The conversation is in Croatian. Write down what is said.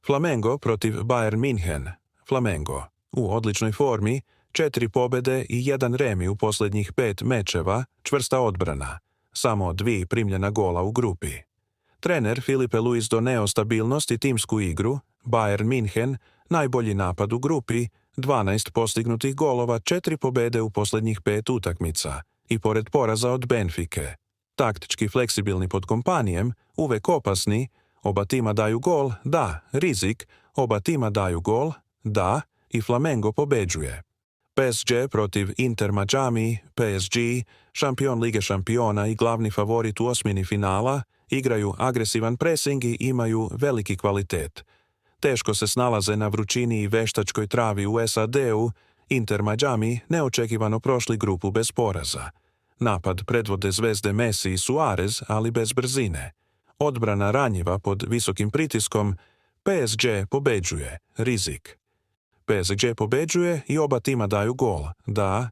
Flamengo protiv Bayern München. Flamengo. U odličnoj formi, 4 pobjede i 1 remi u posljednjih 5 mečeva, čvrsta odbrana. Samo 2 primljena gola u grupi. Trener Filipe Luis doneo stabilnost i timsku igru, Bayern München, najbolji napad u grupi, 12 postignutih golova, 4 pobjede u posljednjih 5 utakmica i pored poraza od Benfike. Taktički fleksibilni pod kompanijem, uvek opasni, oba tima daju gol, da, rizik, oba tima daju gol, da, i Flamengo pobeđuje. PSG protiv Inter Miami, PSG, šampion Lige šampiona i glavni favorit u osmini finala, igraju agresivan presing i imaju veliki kvalitet. Teško se snalaze na vrućini i veštačkoj travi u SAD-u, Inter Miami neočekivano prošli grupu bez poraza. Napad predvode zvezde Messi i Suarez, ali bez brzine. Odbrana ranjiva pod visokim pritiskom, PSG pobeđuje, rizik. PSG pobeđuje i oba tima daju gol, da,